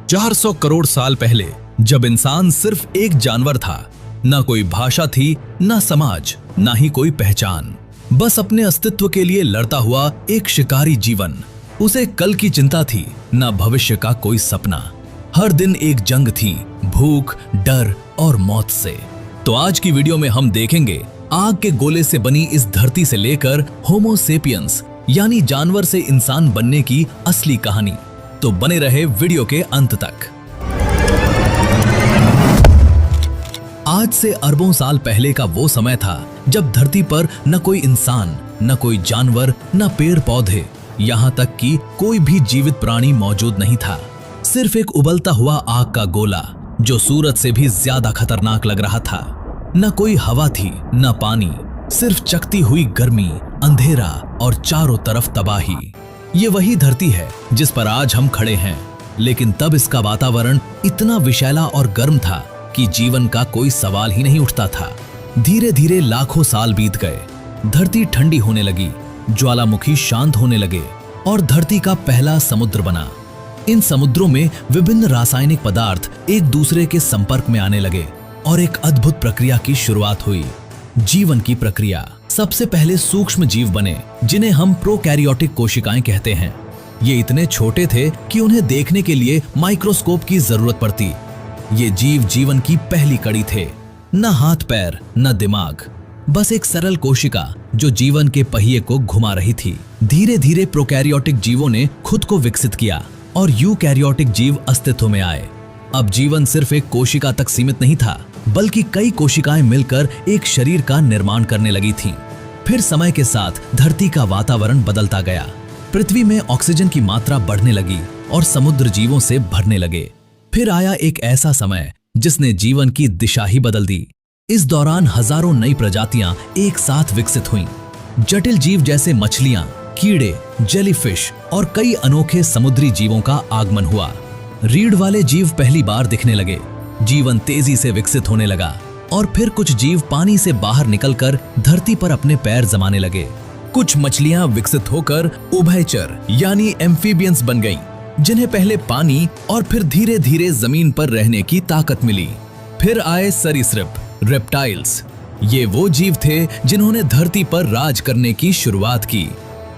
400 करोड़ साल पहले, जब इंसान सिर्फ एक जानवर था, ना कोई भाषा थी, ना समाज, ना ही कोई पहचान, बस अपने अस्तित्व के लिए लड़ता हुआ एक शिकारी जीवन। उसे कल की चिंता थी, ना भविष्य का कोई सपना। हर दिन एक जंग थी, भूख, डर और मौत से। तो आज की वीडियो में हम देखेंगे आग के गोले से बनी इस धरती से लेकर होमो सेपियंस यानी जानवर से इंसान बनने की असली कहानी। तो बने रहे वीडियो के अंत तक। आज से अरबों साल पहले का वो समय था जब धरती पर न कोई इंसान, न कोई जानवर, न पेड़ पौधे, यहाँ तक कि कोई भी जीवित प्राणी मौजूद नहीं था। सिर्फ एक उबलता हुआ आग का गोला जो सूरज से भी ज्यादा खतरनाक लग रहा था। न कोई हवा थी, न पानी, सिर्फ चकती हुई गर्मी, अंधेरा और चारों तरफ तबाही। ये वही धरती है जिस पर आज हम खड़े हैं, लेकिन तब इसका वातावरण इतना विषैला और गर्म था कि जीवन का कोई सवाल ही नहीं उठता था। धीरे धीरे लाखों साल बीत गए, धरती ठंडी होने लगी, ज्वालामुखी शांत होने लगे और धरती का पहला समुद्र बना। इन समुद्रों में विभिन्न रासायनिक पदार्थ एक दूसरे के संपर्क में आने लगे और एक अद्भुत प्रक्रिया की शुरुआत हुई, जीवन की प्रक्रिया। सबसे पहले सूक्ष्म जीव बने, जिन्हें हम प्रोकैरियोटिक कोशिकाएं कहते हैं। ये इतने छोटे थे कि उन्हें देखने के लिए माइक्रोस्कोप की जरूरत पड़ती। ये जीव जीवन की पहली कड़ी थे, न हाथ पैर, न दिमाग, बस एक सरल कोशिका जो जीवन के पहिए को घुमा रही थी। धीरे धीरे प्रोकैरियोटिक जीवों ने खुद को विकसित किया और यूकैरियोटिक जीव अस्तित्व में आए। अब जीवन सिर्फ एक कोशिका तक सीमित नहीं था, बल्कि कई कोशिकाएं मिलकर एक शरीर का निर्माण करने लगी थीं। फिर समय के साथ धरती का वातावरण बदलता गया। पृथ्वी में ऑक्सीजन की मात्रा बढ़ने लगी और समुद्र जीवों से भरने लगे। फिर आया एक ऐसा समय जिसने जीवन की दिशा ही बदल दी। इस दौरान हजारों नई प्रजातियां एक साथ विकसित हुईं। जटिल जीव जैसे मछलियां, कीड़े, जेलीफिश और कई अनोखे समुद्री जीवों का आगमन हुआ। रीढ़ वाले जीव पहली बार दिखने लगे। जीवन तेजी से विकसित होने लगा और फिर कुछ जीव पानी से बाहर निकलकर धरती पर अपने पैर जमाने लगे। कुछ मछलियां विकसित होकर उभयचर यानी एम्फीबियंस बन गईं, जिन्हें पहले पानी और फिर धीरे धीरे जमीन पर रहने की ताकत मिली। फिर आए सरीसृप, रेप्टाइल्स। ये वो जीव थे जिन्होंने धरती पर राज करने की शुरुआत की।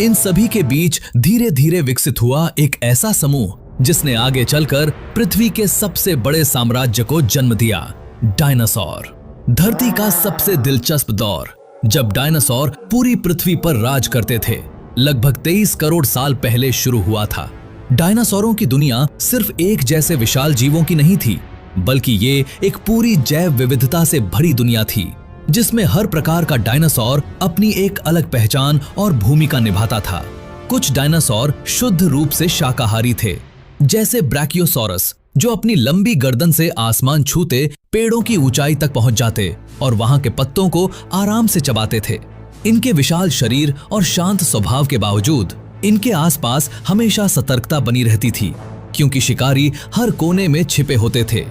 इन सभी के बीच धीरे धीरे विकसित हुआ एक ऐसा समूह जिसने आगे चलकर पृथ्वी के सबसे बड़े साम्राज्य को जन्म दिया, डायनासोर। धरती का सबसे दिलचस्प दौर, जब डायनासोर पूरी पृथ्वी पर राज करते थे, लगभग 23 करोड़ साल पहले शुरू हुआ था। डायनासोरों की दुनिया सिर्फ एक जैसे विशाल जीवों की नहीं थी, बल्कि ये एक पूरी जैव विविधता से भरी दुनिया थी, जिसमें हर प्रकार का डायनासोर अपनी एक अलग पहचान और भूमिका निभाता था। कुछ डायनासोर शुद्ध रूप से शाकाहारी थे, जैसे ब्रैकियोसॉरस, जो अपनी लंबी गर्दन से आसमान छूते पेड़ों की ऊंचाई तक पहुंच जाते और वहां के पत्तों को आराम से चबाते थे। इनके विशाल शरीर और शांत स्वभाव के बावजूद इनके आसपास हमेशा सतर्कता बनी रहती थी, क्योंकि शिकारी हर कोने में छिपे होते थे।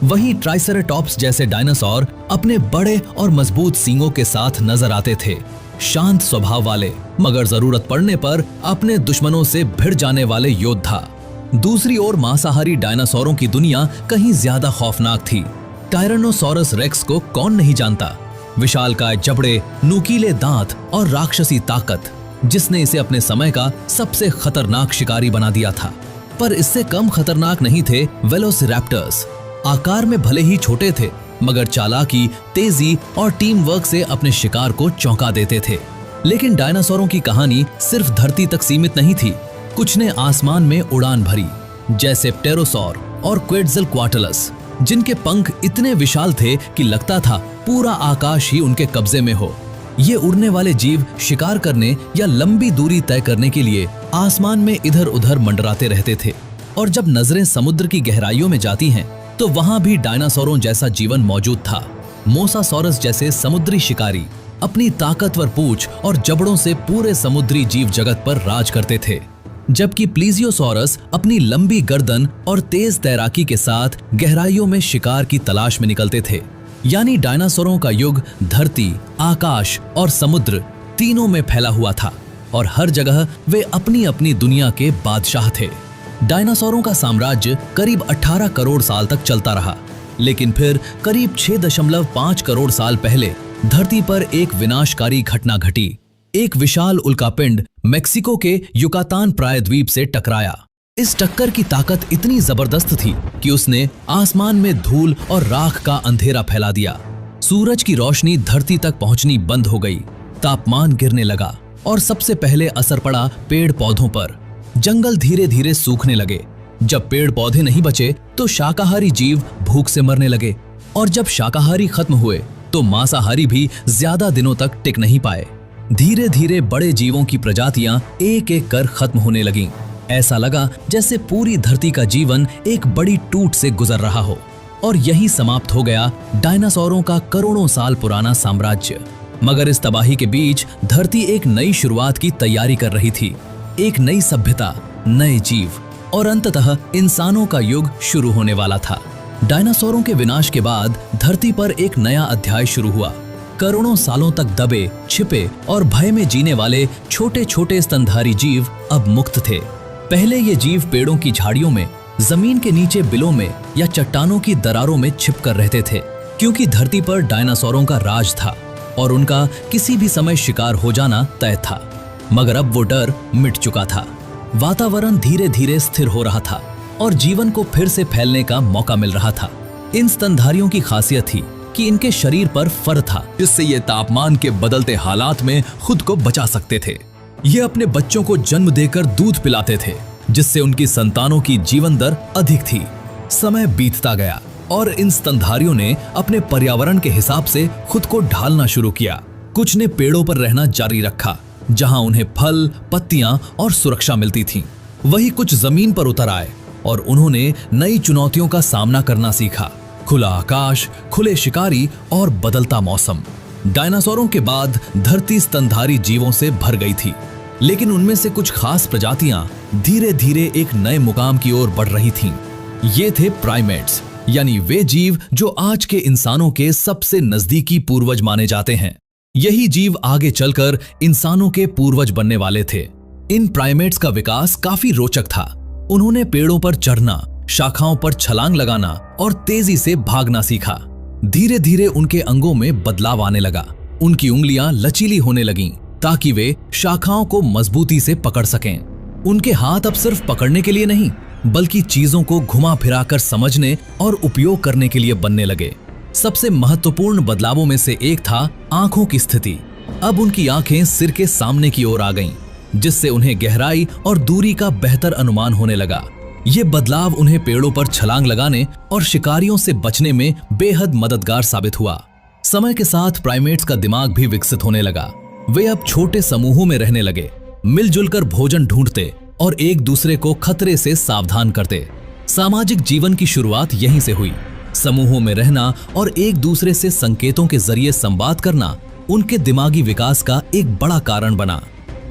वहीं ट्राइसेराटॉप्स जैसे डायनासोर अपने बड़े और मजबूत सींगों के साथ नजर आते थे, शांत स्वभाव वाले, मगर जरूरत पड़ने पर अपने दुश्मनों से भिड़ जाने वाले योद्धा। दूसरी ओर मांसाहारी डायनासोरों की दुनिया कहीं ज्यादा खौफनाक थी। टायरानोसॉरस रेक्स को कौन नहीं जानता, विशालकाय जबड़े, नुकीले दांत और राक्षसी ताकत, जिसने इसे अपने समय का सबसे खतरनाक शिकारी बना दिया था। पर इससे कम खतरनाक नहीं थे वेलोसिरैप्टर्स। आकार में भले ही छोटे थे, मगर चालाकी, तेजी और टीम वर्क से अपने शिकार को चौंका देते थे। लेकिन डायनासोरों की कहानी सिर्फ धरती तक सीमित नहीं थी। कुछ ने आसमान में उड़ान भरी, जैसे प्टेरोसॉर और क्वेट्ज़लकोएटलस, जिनके पंख इतने विशाल थे कि लगता था पूरा आकाश ही उनके कब्जे में हो। ये उड़ने वाले जीव शिकार करने या लंबी दूरी तय करने के लिए आसमान में इधर उधर मंडराते रहते थे। और जब नजरें समुद्र की गहराइयों में जाती हैं, तो वहां भी डायनासोरों जैसा जीवन मौजूद था। मोसासॉरस जैसे समुद्री शिकारी अपनी ताकतवर पूंछ और जबड़ों से पूरे समुद्री जीव जगत पर राज करते थे, जबकि प्लीजियोसॉरस अपनी लंबी गर्दन और तेज तैराकी के साथ गहराइयों में शिकार की तलाश में निकलते थे। यानी डायनासोरों का युग धरती, आकाश और समुद्र तीनों में फैला हुआ था और हर जगह वे अपनी अपनी दुनिया के बादशाह थे। डायनासोरों का साम्राज्य करीब 18 करोड़ साल तक चलता रहा, लेकिन फिर करीब 6.5 करोड़ साल पहले धरती पर एक विनाशकारी घटना घटी। एक विशाल उल्कापिंड मेक्सिको के युकातान प्रायद्वीप से टकराया। इस टक्कर की ताकत इतनी जबरदस्त थी कि उसने आसमान में धूल और राख का अंधेरा फैला दिया। सूरज की रोशनी धरती तक पहुंचनी बंद हो गई, तापमान गिरने लगा और सबसे पहले असर पड़ा पेड़ पौधों पर। जंगल धीरे धीरे सूखने लगे। जब पेड़ पौधे नहीं बचे तो शाकाहारी जीव भूख से मरने लगे, और जब शाकाहारी खत्म हुए तो मांसाहारी भी ज्यादा दिनों तक टिक नहीं पाए। धीरे धीरे बड़े जीवों की प्रजातियां एक एक कर खत्म होने लगीं। ऐसा लगा जैसे पूरी धरती का जीवन एक बड़ी टूट से गुजर रहा हो। और यही समाप्त हो गया डायनासोरों का करोड़ों साल पुराना साम्राज्य। मगर इस तबाही के बीच धरती एक नई शुरुआत की तैयारी कर रही थी। एक नई सभ्यता, नए जीव और अंततः इंसानों का युग शुरू होने वाला था। डायनासोरों के विनाश के बाद धरती पर एक नया अध्याय शुरू हुआ। करोड़ों सालों तक दबे, छिपे और भय में जीने वाले छोटे छोटे स्तनधारी जीव अब मुक्त थे। पहले ये जीव पेड़ों की झाड़ियों में, जमीन के नीचे बिलों में या चट्टानों की दरारों में छिप कर रहते थे, क्योंकि धरती पर डायनासोरों का राज था और उनका किसी भी समय शिकार हो जाना तय था। मगर अब वो डर मिट चुका था। वातावरण धीरे धीरे स्थिर हो रहा था और जीवन को फिर से फैलने का मौका मिल रहा था। इन स्तनधारियों की खासियत थी कि इनके शरीर पर फर था, जिससे ये तापमान के बदलते हालात में खुद को बचा सकते थे। ये अपने बच्चों को जन्म देकर दूध पिलाते थे, जिससे उनकी संतानों की जीवन दर अधिक थी। समय बीतता गया और इन स्तनधारियों ने अपने पर्यावरण के हिसाब से खुद को ढालना शुरू किया। कुछ ने पेड़ों पर रहना जारी रखा, जहां उन्हें फल, पत्तियां और सुरक्षा मिलती थी। वही कुछ जमीन पर उतर आए और उन्होंने नई चुनौतियों का सामना करना सीखा। खुला आकाश, खुले शिकारी और बदलता मौसम। डायनासोरों के बाद धरती स्तनधारी जीवों से भर गई थी, लेकिन उनमें से कुछ खास प्रजातियां धीरे धीरे एक नए मुकाम की ओर बढ़ रही थीं। ये थे प्राइमेट्स, यानी वे जीव जो आज के इंसानों के सबसे नजदीकी पूर्वज माने जाते हैं। यही जीव आगे चलकर इंसानों के पूर्वज बनने वाले थे। इन प्राइमेट्स का विकास काफी रोचक था। उन्होंने पेड़ों पर चढ़ना, शाखाओं पर छलांग लगाना और तेजी से भागना सीखा। धीरे धीरे उनके अंगों में बदलाव आने लगा। उनकी उंगलियां लचीली होने लगीं ताकि वे शाखाओं को मजबूती से पकड़ सकें। उनके हाथ अब सिर्फ पकड़ने के लिए नहीं, बल्कि चीजों को घुमा फिराकर समझने और उपयोग करने के लिए बनने लगे। सबसे महत्वपूर्ण बदलावों में से एक था आंखों की स्थिति। अब उनकी आंखें सिर के सामने की ओर आ गईं, जिससे उन्हें गहराई और दूरी का बेहतर अनुमान होने लगा। ये बदलाव उन्हें पेड़ों पर छलांग लगाने और शिकारियों से बचने में बेहद मददगार साबित हुआ। समय के साथ प्राइमेट्स का दिमाग भी विकसित होने लगा। वे अब छोटे समूहों में रहने लगे, मिलजुल कर भोजन ढूंढते और एक दूसरे को खतरे से सावधान करते। सामाजिक जीवन की शुरुआत यहीं से हुई। समूहों में रहना और एक दूसरे से संकेतों के जरिए संवाद करना उनके दिमागी विकास का एक बड़ा कारण बना।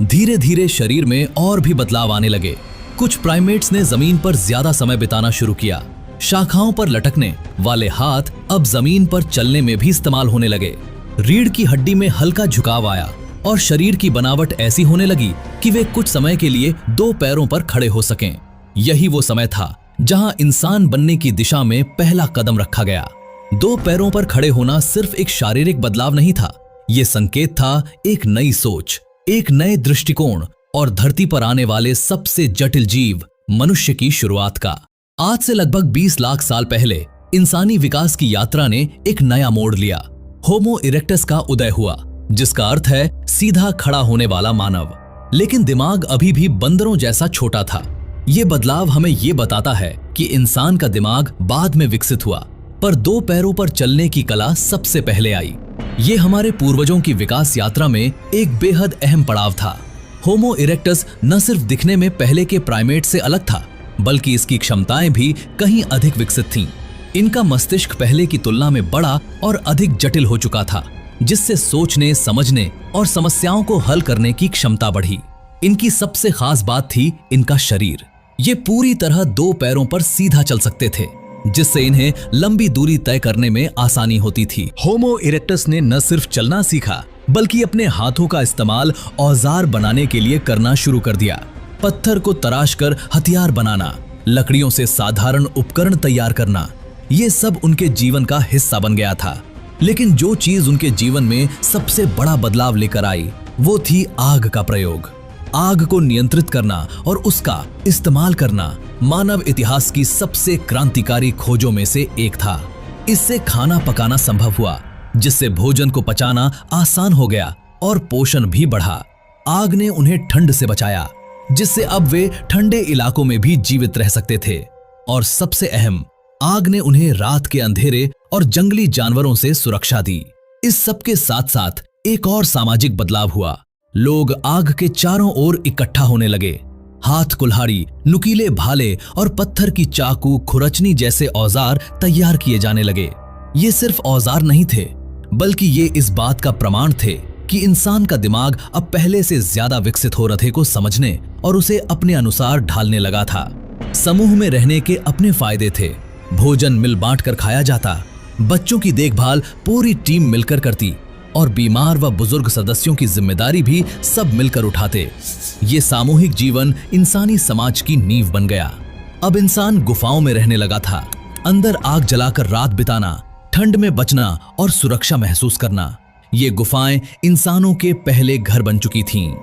धीरे धीरे शरीर में और भी बदलाव आने लगे। कुछ प्राइमेट्स ने जमीन पर ज्यादा समय बिताना शुरू किया। शाखाओं पर लटकने वाले हाथ अब जमीन पर चलने में भी इस्तेमाल होने लगे। रीढ़ की हड्डी में हल्का झुकाव आया और शरीर की बनावट ऐसी होने लगी कि वे कुछ समय के लिए दो पैरों पर खड़े हो सकें। यही वो समय था जहां इंसान बनने की दिशा में पहला कदम रखा गया। दो पैरों पर खड़े होना सिर्फ एक शारीरिक बदलाव नहीं था, ये संकेत था एक नई सोच, एक नए दृष्टिकोण और धरती पर आने वाले सबसे जटिल जीव मनुष्य की शुरुआत का। आज से लगभग 20 लाख साल पहले इंसानी विकास की यात्रा ने एक नया मोड़ लिया। होमो इरेक्टस का उदय हुआ, जिसका अर्थ है सीधा खड़ा होने वाला मानव। लेकिन दिमाग अभी भी बंदरों जैसा छोटा था। ये बदलाव हमें ये बताता है कि इंसान का दिमाग बाद में विकसित हुआ, पर दो पैरों पर चलने की कला सबसे पहले आई। ये हमारे पूर्वजों की विकास यात्रा में एक बेहद अहम पड़ाव था। होमो इरेक्टस न सिर्फ दिखने में पहले के प्राइमेट से अलग था, बल्कि इसकी क्षमताएं भी कहीं अधिक विकसित थीं। इनका मस्तिष्क पहले की तुलना में बड़ा और अधिक जटिल हो चुका था, जिससे सोचने, समझने और समस्याओं को हल करने की क्षमता बढ़ी। इनकी सबसे खास बात थी इनका शरीर। ये पूरी तरह दो पैरों पर सीधा चल सकते थे, जिससे इन्हें लंबी दूरी तय करने में आसानी होती थी। होमो इरेक्टस ने न सिर्फ चलना सीखा, बल्कि अपने हाथों का इस्तेमाल औजार बनाने के लिए करना शुरू कर दिया। पत्थर को तराश कर हथियार बनाना, लकड़ियों से साधारण उपकरण तैयार करना, ये सब उनके जीवन का हिस्सा बन गया था। लेकिन जो चीज उनके जीवन में सबसे बड़ा बदलाव लेकर आई वो थी आग का प्रयोग। आग को नियंत्रित करना और उसका इस्तेमाल करना मानव इतिहास की सबसे क्रांतिकारी खोजों में से एक था। इससे खाना पकाना संभव हुआ, जिससे भोजन को पचाना आसान हो गया और पोषण भी बढ़ा। आग ने उन्हें ठंड से बचाया, जिससे अब वे ठंडे इलाकों में भी जीवित रह सकते थे। और सबसे अहम, आग ने उन्हें रात के अंधेरे और जंगली जानवरों से सुरक्षा दी। इस सब के साथ साथ एक और सामाजिक बदलाव हुआ। लोग आग के चारों ओर इकट्ठा होने लगे। हाथ कुल्हाड़ी, नुकीले भाले और पत्थर की चाकू, खुरचनी जैसे औजार तैयार किए जाने लगे। ये सिर्फ औजार नहीं थे, बल्कि ये इस बात का प्रमाण थे कि इंसान का दिमाग अब पहले से ज्यादा विकसित हो रहे को समझने और उसे अपने अनुसार ढालने लगा था। समूह में रहने के अपने फायदे थे। भोजन मिल बांट कर खाया जाता, बच्चों की देखभाल पूरी टीम मिलकर करती और बीमार व बुजुर्ग सदस्यों की जिम्मेदारी भी सब मिलकर उठाते। ये सामूहिक जीवन इंसानी समाज की नींव बन गया। अब इंसान गुफाओं में रहने लगा था। अंदर आग जलाकर रात बिताना, ठंड में बचना और सुरक्षा महसूस करना, ये गुफाएं इंसानों के पहले घर बन चुकी थीं।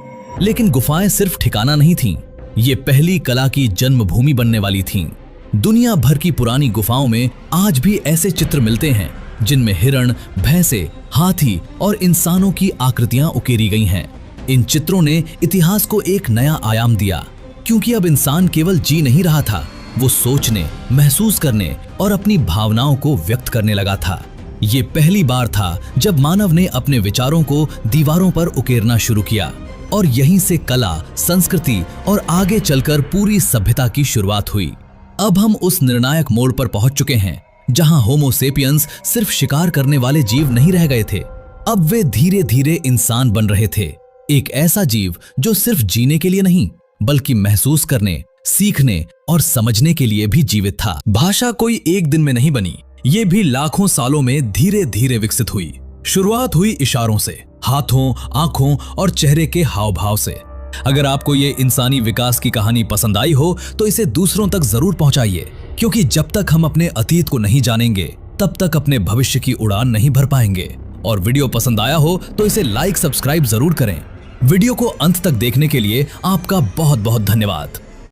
लेकिन गुफाएं सिर्फ ठिकाना नहीं थीं, ये पहली कला की जन्मभूमि बनने वाली थीं। दुनिया भर की पुरानी गुफाओं में आज भी ऐसे चित्र मिलते हैं जिनमें हिरण, भैंसे, हाथी और इंसानों की आकृतियां उकेरी गई हैं। इन चित्रों ने इतिहास को एक नया आयाम दिया, क्योंकि अब इंसान केवल जी नहीं रहा था, वो सोचने, महसूस करने और अपनी भावनाओं को व्यक्त करने लगा था। ये पहली बार था जब मानव ने अपने विचारों को दीवारों पर उकेरना शुरू किया और यहीं से कला, संस्कृति और आगे चलकर पूरी सभ्यता की शुरुआत हुई। अब हम उस निर्णायक मोड़ पर पहुंच चुके हैं जहां होमो सेपियंस सिर्फ शिकार करने वाले जीव नहीं रह गए थे। अब वे धीरे धीरे इंसान बन रहे थे, एक ऐसा जीव जो सिर्फ जीने के लिए नहीं बल्कि महसूस करने, सीखने और समझने के लिए भी जीवित था। भाषा कोई एक दिन में नहीं बनी, ये भी लाखों सालों में धीरे धीरे विकसित हुई। शुरुआत हुई इशारों से, हाथों, आंखों और चेहरे के हाव भाव से। अगर आपको ये इंसानी विकास की कहानी पसंद आई हो तो इसे दूसरों तक जरूर पहुंचाइए, क्योंकि जब तक हम अपने अतीत को नहीं जानेंगे तब तक अपने भविष्य की उड़ान नहीं भर पाएंगे। और वीडियो पसंद आया हो तो इसे लाइक, सब्सक्राइब जरूर करें। वीडियो को अंत तक देखने के लिए आपका बहुत बहुत धन्यवाद।